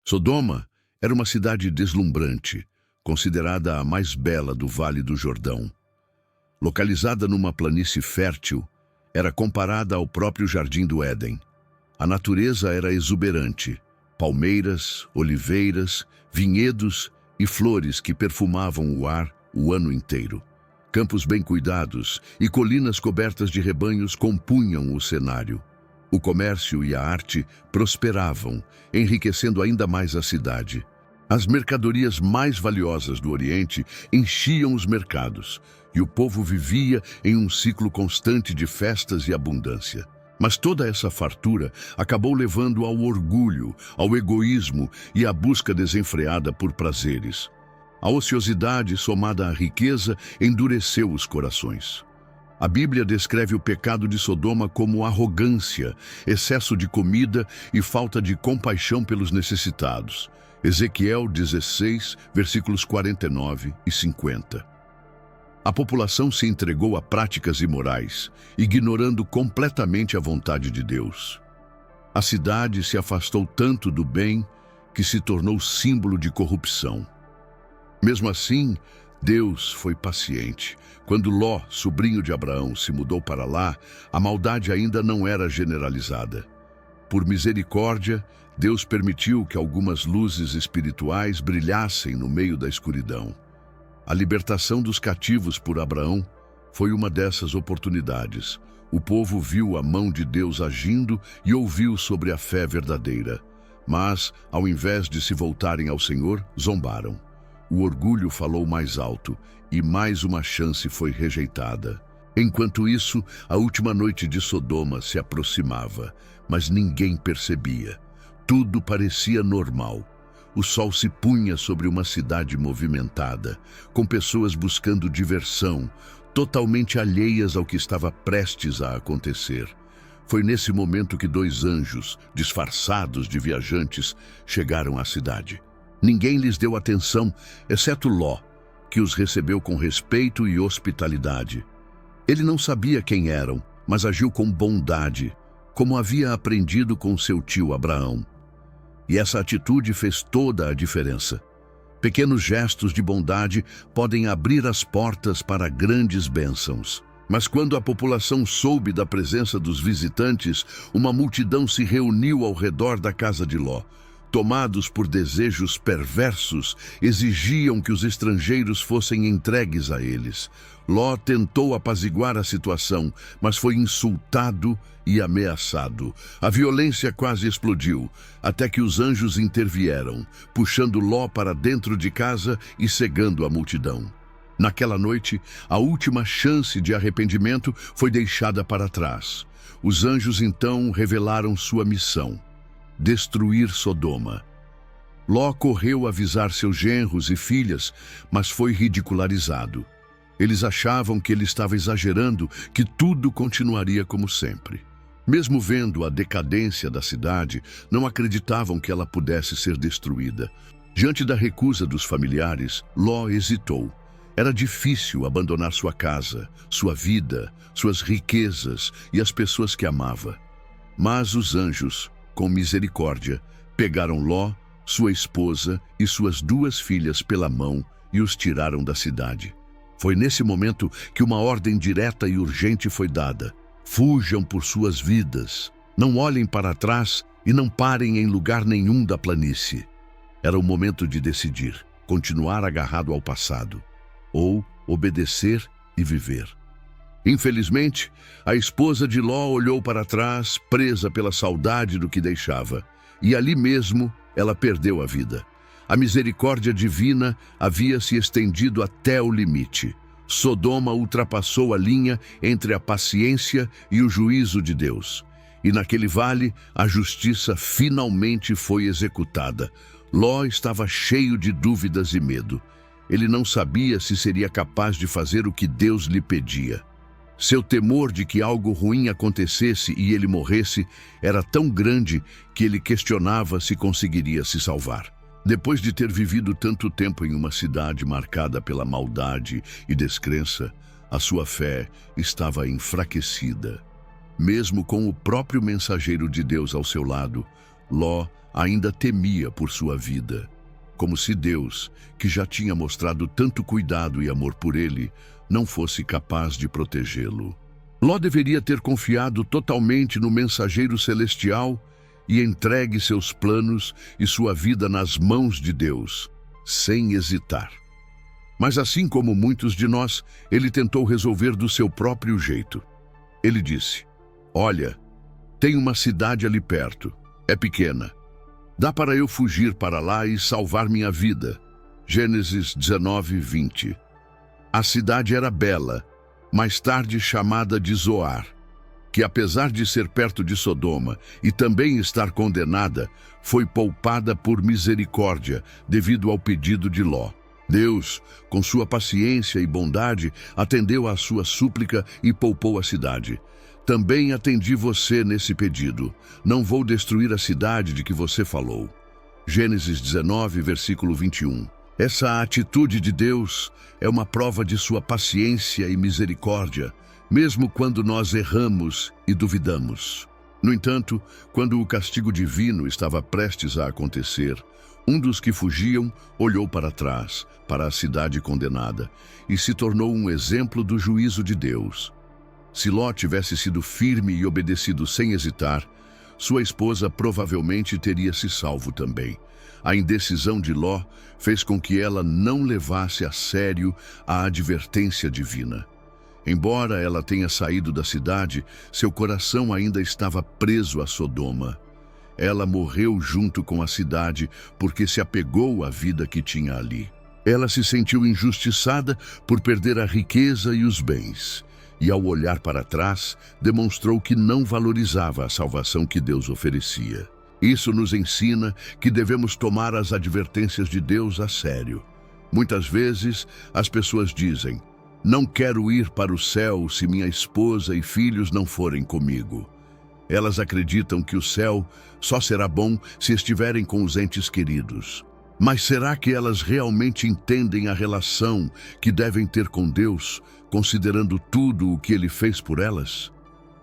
Sodoma era uma cidade deslumbrante, considerada a mais bela do Vale do Jordão. Localizada numa planície fértil, era comparada ao próprio Jardim do Éden. A natureza era exuberante: palmeiras, oliveiras, vinhedos e flores que perfumavam o ar o ano inteiro. Campos bem cuidados e colinas cobertas de rebanhos compunham o cenário. O comércio e a arte prosperavam, enriquecendo ainda mais a cidade. As mercadorias mais valiosas do Oriente enchiam os mercados, e o povo vivia em um ciclo constante de festas e abundância. Mas toda essa fartura acabou levando ao orgulho, ao egoísmo e à busca desenfreada por prazeres. A ociosidade, somada à riqueza, endureceu os corações. A Bíblia descreve o pecado de Sodoma como arrogância, excesso de comida e falta de compaixão pelos necessitados. Ezequiel 16, versículos 49 e 50. A população se entregou a práticas imorais, ignorando completamente a vontade de Deus. A cidade se afastou tanto do bem que se tornou símbolo de corrupção. Mesmo assim, Deus foi paciente. Quando Ló, sobrinho de Abraão, se mudou para lá, a maldade ainda não era generalizada. Por misericórdia, Deus permitiu que algumas luzes espirituais brilhassem no meio da escuridão. A libertação dos cativos por Abraão foi uma dessas oportunidades. O povo viu a mão de Deus agindo e ouviu sobre a fé verdadeira. Mas, ao invés de se voltarem ao Senhor, zombaram. O orgulho falou mais alto e mais uma chance foi rejeitada. Enquanto isso, a última noite de Sodoma se aproximava, mas ninguém percebia. Tudo parecia normal. O sol se punha sobre uma cidade movimentada, com pessoas buscando diversão, totalmente alheias ao que estava prestes a acontecer. Foi nesse momento que dois anjos, disfarçados de viajantes, chegaram à cidade. Ninguém lhes deu atenção, exceto Ló, que os recebeu com respeito e hospitalidade. Ele não sabia quem eram, mas agiu com bondade, como havia aprendido com seu tio Abraão. E essa atitude fez toda a diferença. Pequenos gestos de bondade podem abrir as portas para grandes bênçãos. Mas quando a população soube da presença dos visitantes, uma multidão se reuniu ao redor da casa de Ló. Tomados por desejos perversos, exigiam que os estrangeiros fossem entregues a eles. Ló tentou apaziguar a situação, mas foi insultado e ameaçado. A violência quase explodiu, até que os anjos intervieram, puxando Ló para dentro de casa e cegando a multidão. Naquela noite, a última chance de arrependimento foi deixada para trás. Os anjos então revelaram sua missão: destruir Sodoma. Ló correu avisar seus genros e filhas, mas foi ridicularizado. Eles achavam que ele estava exagerando, que tudo continuaria como sempre. Mesmo vendo a decadência da cidade, não acreditavam que ela pudesse ser destruída. Diante da recusa dos familiares, Ló hesitou. Era difícil abandonar sua casa, sua vida, suas riquezas e as pessoas que amava. Mas os anjos, com misericórdia, pegaram Ló, sua esposa e suas duas filhas pela mão e os tiraram da cidade. Foi nesse momento que uma ordem direta e urgente foi dada: fujam por suas vidas, não olhem para trás e não parem em lugar nenhum da planície. Era o momento de decidir: continuar agarrado ao passado ou obedecer e viver. Infelizmente, a esposa de Ló olhou para trás, presa pela saudade do que deixava, e ali mesmo ela perdeu a vida. A misericórdia divina havia se estendido até o limite. Sodoma ultrapassou a linha entre a paciência e o juízo de Deus. E naquele vale, a justiça finalmente foi executada. Ló estava cheio de dúvidas e medo. Ele não sabia se seria capaz de fazer o que Deus lhe pedia. Seu temor de que algo ruim acontecesse e ele morresse era tão grande que ele questionava se conseguiria se salvar. Depois de ter vivido tanto tempo em uma cidade marcada pela maldade e descrença, a sua fé estava enfraquecida. Mesmo com o próprio mensageiro de Deus ao seu lado, Ló ainda temia por sua vida, como se Deus, que já tinha mostrado tanto cuidado e amor por ele, não fosse capaz de protegê-lo. Ló deveria ter confiado totalmente no mensageiro celestial e entregue seus planos e sua vida nas mãos de Deus, sem hesitar. Mas assim como muitos de nós, ele tentou resolver do seu próprio jeito. Ele disse: "Olha, tem uma cidade ali perto. É pequena. Dá para eu fugir para lá e salvar minha vida." Gênesis 19:20. A cidade era Bela, mais tarde chamada de Zoar, que apesar de ser perto de Sodoma e também estar condenada, foi poupada por misericórdia devido ao pedido de Ló. Deus, com sua paciência e bondade, atendeu à sua súplica e poupou a cidade. Também atendi você nesse pedido. Não vou destruir a cidade de que você falou. Gênesis 19, versículo 21. Essa atitude de Deus é uma prova de sua paciência e misericórdia, mesmo quando nós erramos e duvidamos. No entanto, quando o castigo divino estava prestes a acontecer, um dos que fugiam olhou para trás, para a cidade condenada, e se tornou um exemplo do juízo de Deus. Se Ló tivesse sido firme e obedecido sem hesitar, sua esposa provavelmente teria se salvo também. A indecisão de Ló fez com que ela não levasse a sério a advertência divina. Embora ela tenha saído da cidade, seu coração ainda estava preso a Sodoma. Ela morreu junto com a cidade porque se apegou à vida que tinha ali. Ela se sentiu injustiçada por perder a riqueza e os bens. E ao olhar para trás, demonstrou que não valorizava a salvação que Deus oferecia. Isso nos ensina que devemos tomar as advertências de Deus a sério. Muitas vezes, as pessoas dizem: "Não quero ir para o céu se minha esposa e filhos não forem comigo." Elas acreditam que o céu só será bom se estiverem com os entes queridos. Mas será que elas realmente entendem a relação que devem ter com Deus, considerando tudo o que Ele fez por elas?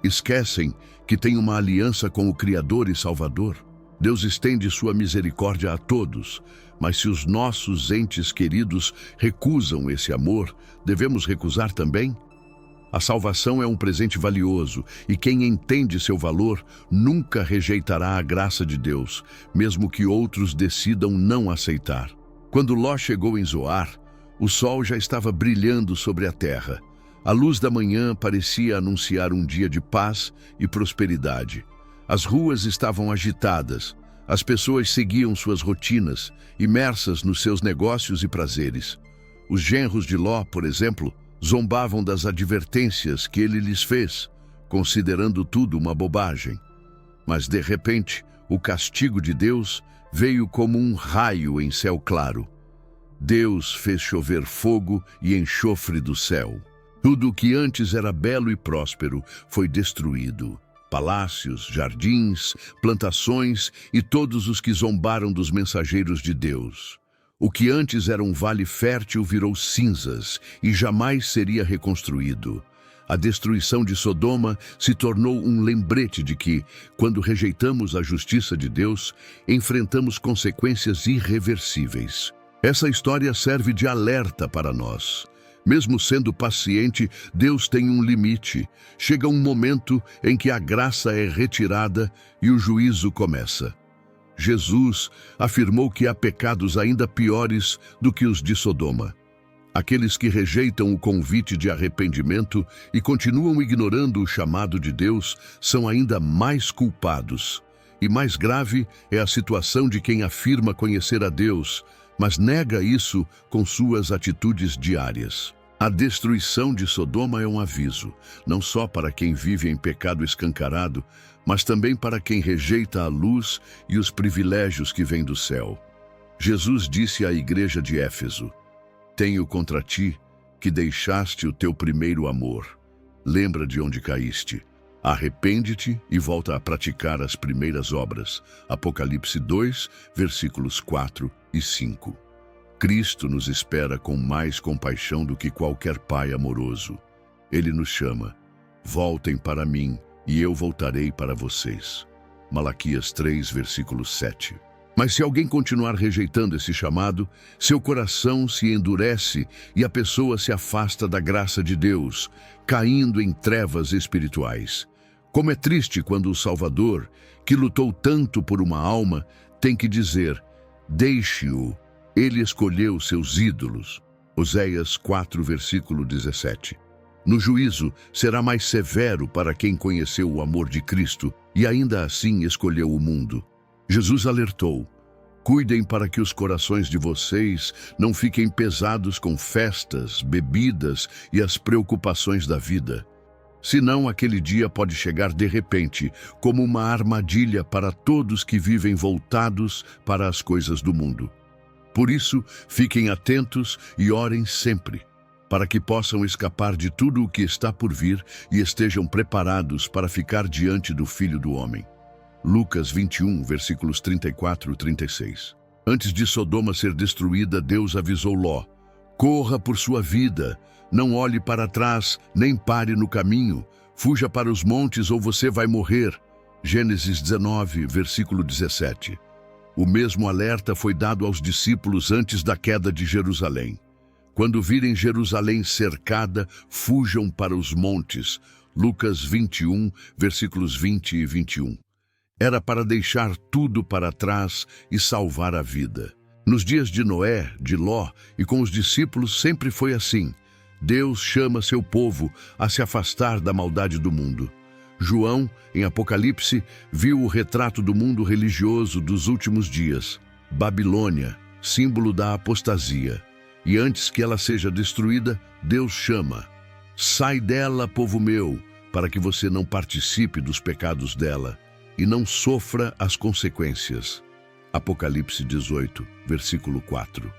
Esquecem que tem uma aliança com o Criador e Salvador. Deus estende sua misericórdia a todos, mas se os nossos entes queridos recusam esse amor, devemos recusar também? A salvação é um presente valioso e quem entende seu valor nunca rejeitará a graça de Deus, mesmo que outros decidam não aceitar. Quando Ló chegou em Zoar, o sol já estava brilhando sobre a terra. A luz da manhã parecia anunciar um dia de paz e prosperidade. As ruas estavam agitadas, as pessoas seguiam suas rotinas, imersas nos seus negócios e prazeres. Os genros de Ló, por exemplo, zombavam das advertências que ele lhes fez, considerando tudo uma bobagem. Mas, de repente, o castigo de Deus veio como um raio em céu claro. Deus fez chover fogo e enxofre do céu. Tudo o que antes era belo e próspero foi destruído. Palácios, jardins, plantações e todos os que zombaram dos mensageiros de Deus. O que antes era um vale fértil virou cinzas e jamais seria reconstruído. A destruição de Sodoma se tornou um lembrete de que, quando rejeitamos a justiça de Deus, enfrentamos consequências irreversíveis. Essa história serve de alerta para nós. Mesmo sendo paciente, Deus tem um limite. Chega um momento em que a graça é retirada e o juízo começa. Jesus afirmou que há pecados ainda piores do que os de Sodoma. Aqueles que rejeitam o convite de arrependimento e continuam ignorando o chamado de Deus são ainda mais culpados. E mais grave é a situação de quem afirma conhecer a Deus, mas nega isso com suas atitudes diárias. A destruição de Sodoma é um aviso, não só para quem vive em pecado escancarado, mas também para quem rejeita a luz e os privilégios que vêm do céu. Jesus disse à igreja de Éfeso: "Tenho contra ti que deixaste o teu primeiro amor. Lembra de onde caíste. Arrepende-te e volta a praticar as primeiras obras." Apocalipse 2, versículos 4 e 5. Cristo nos espera com mais compaixão do que qualquer pai amoroso. Ele nos chama: "Voltem para mim, e eu voltarei para vocês." Malaquias 3, versículo 7. Mas se alguém continuar rejeitando esse chamado, seu coração se endurece e a pessoa se afasta da graça de Deus, caindo em trevas espirituais. Como é triste quando o Salvador, que lutou tanto por uma alma, tem que dizer: deixe-o, ele escolheu seus ídolos. Oséias 4, versículo 17. No juízo, será mais severo para quem conheceu o amor de Cristo e ainda assim escolheu o mundo. Jesus alertou: cuidem para que os corações de vocês não fiquem pesados com festas, bebidas e as preocupações da vida. Senão, aquele dia pode chegar de repente, como uma armadilha para todos que vivem voltados para as coisas do mundo. Por isso, fiquem atentos e orem sempre, para que possam escapar de tudo o que está por vir e estejam preparados para ficar diante do Filho do Homem. Lucas 21, versículos 34 e 36. Antes de Sodoma ser destruída, Deus avisou Ló: corra por sua vida, não olhe para trás, nem pare no caminho, fuja para os montes ou você vai morrer. Gênesis 19, versículo 17. O mesmo alerta foi dado aos discípulos antes da queda de Jerusalém. Quando virem Jerusalém cercada, fujam para os montes. Lucas 21, versículos 20 e 21. Era para deixar tudo para trás e salvar a vida. Nos dias de Noé, de Ló e com os discípulos sempre foi assim. Deus chama seu povo a se afastar da maldade do mundo. João, em Apocalipse, viu o retrato do mundo religioso dos últimos dias. Babilônia, símbolo da apostasia. E antes que ela seja destruída, Deus chama: sai dela, povo meu, para que você não participe dos pecados dela e não sofra as consequências. Apocalipse 18, versículo 4.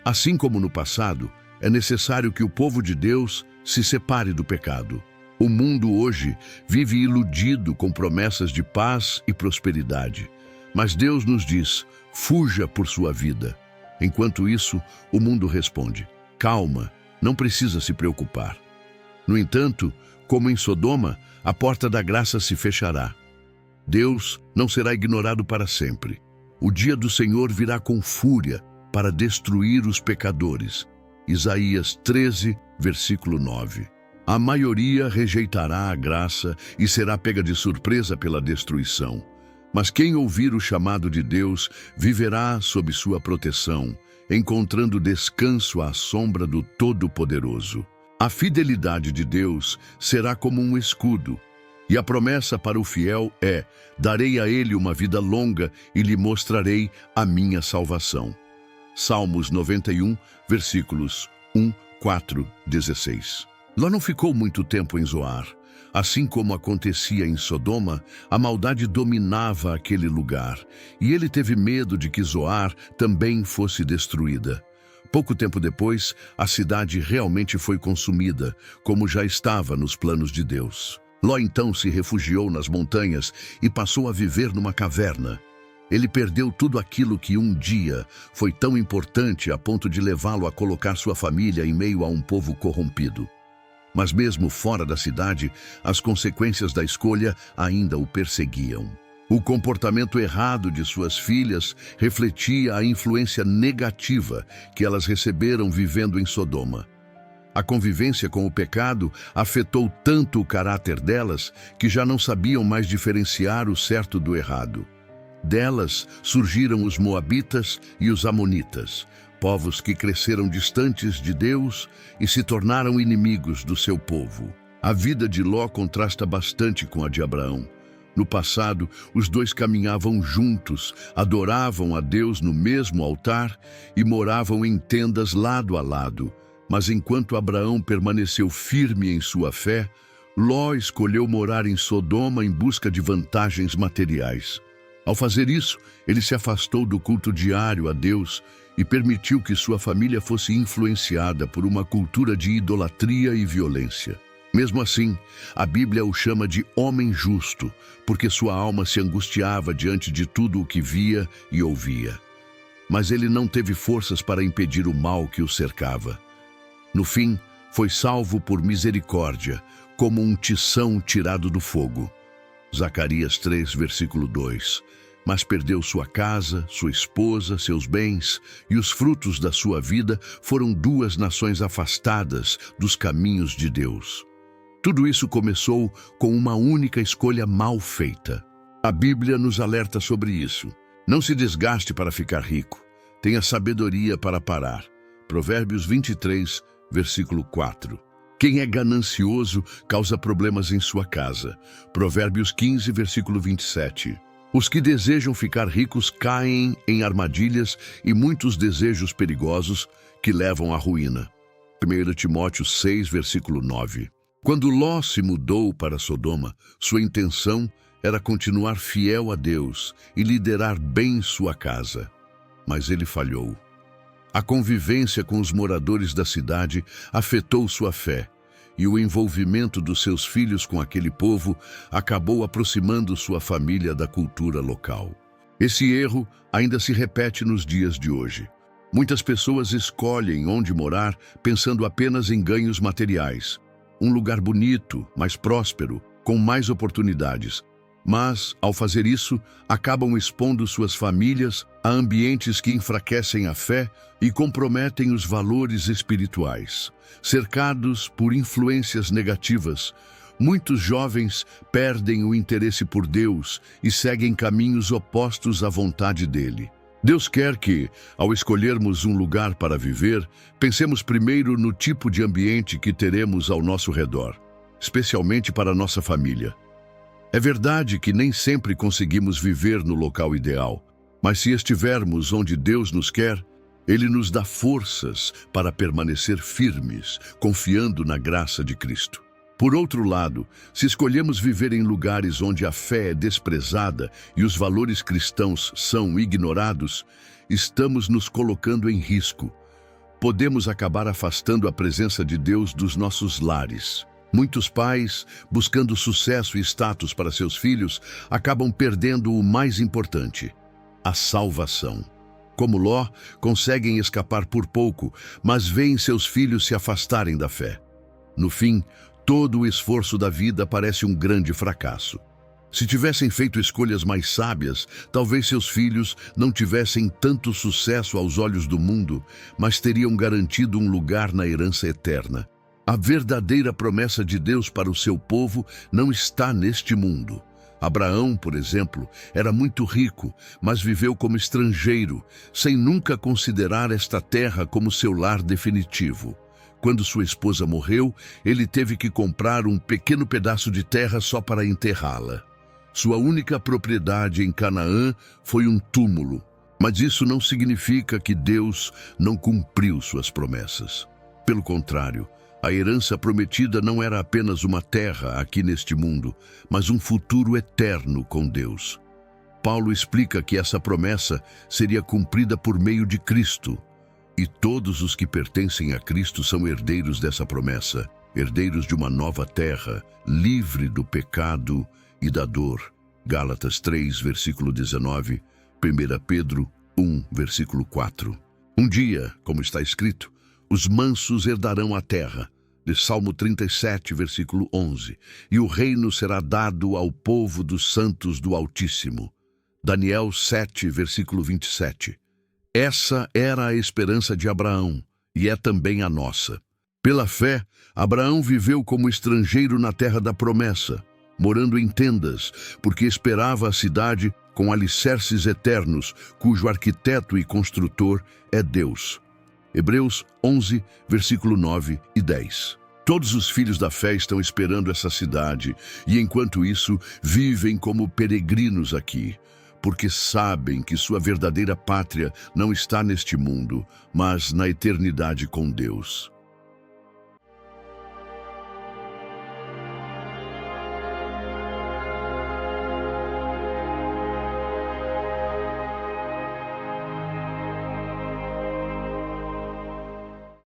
Assim como no passado, é necessário que o povo de Deus se separe do pecado. O mundo hoje vive iludido com promessas de paz e prosperidade. Mas Deus nos diz: fuja por sua vida. Enquanto isso, o mundo responde: calma, não precisa se preocupar. No entanto, como em Sodoma, a porta da graça se fechará. Deus não será ignorado para sempre. O dia do Senhor virá com fúria para destruir os pecadores. Isaías 13, versículo 9. A maioria rejeitará a graça e será pega de surpresa pela destruição. Mas quem ouvir o chamado de Deus viverá sob sua proteção, encontrando descanso à sombra do Todo-Poderoso. A fidelidade de Deus será como um escudo, e a promessa para o fiel é: darei a ele uma vida longa e lhe mostrarei a minha salvação. Salmos 91, versículos 1, 4, 16. Ló não ficou muito tempo em Zoar. Assim como acontecia em Sodoma, a maldade dominava aquele lugar, e ele teve medo de que Zoar também fosse destruída. Pouco tempo depois, a cidade realmente foi consumida, como já estava nos planos de Deus. Ló então se refugiou nas montanhas e passou a viver numa caverna. Ele perdeu tudo aquilo que um dia foi tão importante a ponto de levá-lo a colocar sua família em meio a um povo corrompido. Mas mesmo fora da cidade, as consequências da escolha ainda o perseguiam. O comportamento errado de suas filhas refletia a influência negativa que elas receberam vivendo em Sodoma. A convivência com o pecado afetou tanto o caráter delas que já não sabiam mais diferenciar o certo do errado. Delas surgiram os moabitas e os amonitas, povos que cresceram distantes de Deus e se tornaram inimigos do seu povo. A vida de Ló contrasta bastante com a de Abraão. No passado, os dois caminhavam juntos, adoravam a Deus no mesmo altar e moravam em tendas lado a lado. Mas enquanto Abraão permaneceu firme em sua fé, Ló escolheu morar em Sodoma em busca de vantagens materiais. Ao fazer isso, ele se afastou do culto diário a Deus e permitiu que sua família fosse influenciada por uma cultura de idolatria e violência. Mesmo assim, a Bíblia o chama de homem justo, porque sua alma se angustiava diante de tudo o que via e ouvia. Mas ele não teve forças para impedir o mal que o cercava. No fim, foi salvo por misericórdia, como um tição tirado do fogo. Zacarias 3, versículo 2. Mas perdeu sua casa, sua esposa, seus bens, e os frutos da sua vida foram duas nações afastadas dos caminhos de Deus. Tudo isso começou com uma única escolha mal feita. A Bíblia nos alerta sobre isso. Não se desgaste para ficar rico. Tenha sabedoria para parar. Provérbios 23, versículo 4. Quem é ganancioso causa problemas em sua casa. Provérbios 15, versículo 27. Os que desejam ficar ricos caem em armadilhas e muitos desejos perigosos que levam à ruína. 1 Timóteo 6, versículo 9. Quando Ló se mudou para Sodoma, sua intenção era continuar fiel a Deus e liderar bem sua casa. Mas ele falhou. A convivência com os moradores da cidade afetou sua fé, e o envolvimento dos seus filhos com aquele povo acabou aproximando sua família da cultura local. Esse erro ainda se repete nos dias de hoje. Muitas pessoas escolhem onde morar pensando apenas em ganhos materiais. Um lugar bonito, mais próspero, com mais oportunidades. Mas, ao fazer isso, acabam expondo suas famílias a ambientes que enfraquecem a fé e comprometem os valores espirituais. Cercados por influências negativas, muitos jovens perdem o interesse por Deus e seguem caminhos opostos à vontade dele. Deus quer que, ao escolhermos um lugar para viver, pensemos primeiro no tipo de ambiente que teremos ao nosso redor, especialmente para nossa família. É verdade que nem sempre conseguimos viver no local ideal, mas se estivermos onde Deus nos quer, Ele nos dá forças para permanecer firmes, confiando na graça de Cristo. Por outro lado, se escolhemos viver em lugares onde a fé é desprezada e os valores cristãos são ignorados, estamos nos colocando em risco. Podemos acabar afastando a presença de Deus dos nossos lares. Muitos pais, buscando sucesso e status para seus filhos, acabam perdendo o mais importante, a salvação. Como Ló, conseguem escapar por pouco, mas veem seus filhos se afastarem da fé. No fim, todo o esforço da vida parece um grande fracasso. Se tivessem feito escolhas mais sábias, talvez seus filhos não tivessem tanto sucesso aos olhos do mundo, mas teriam garantido um lugar na herança eterna. A verdadeira promessa de Deus para o seu povo não está neste mundo. Abraão, por exemplo, era muito rico, mas viveu como estrangeiro, sem nunca considerar esta terra como seu lar definitivo. Quando sua esposa morreu, ele teve que comprar um pequeno pedaço de terra só para enterrá-la. Sua única propriedade em Canaã foi um túmulo, mas isso não significa que Deus não cumpriu suas promessas. Pelo contrário, a herança prometida não era apenas uma terra aqui neste mundo, mas um futuro eterno com Deus. Paulo explica que essa promessa seria cumprida por meio de Cristo. E todos os que pertencem a Cristo são herdeiros dessa promessa, herdeiros de uma nova terra, livre do pecado e da dor. Gálatas 3, versículo 19, 1 Pedro 1, versículo 4. Um dia, como está escrito, os mansos herdarão a terra, de Salmo 37, versículo 11, e o reino será dado ao povo dos santos do Altíssimo. Daniel 7, versículo 27. Essa era a esperança de Abraão, e é também a nossa. Pela fé, Abraão viveu como estrangeiro na terra da promessa, morando em tendas, porque esperava a cidade com alicerces eternos, cujo arquiteto e construtor é Deus. Hebreus 11, versículo 9 e 10. Todos os filhos da fé estão esperando essa cidade, e enquanto isso, vivem como peregrinos aqui, porque sabem que sua verdadeira pátria não está neste mundo, mas na eternidade com Deus.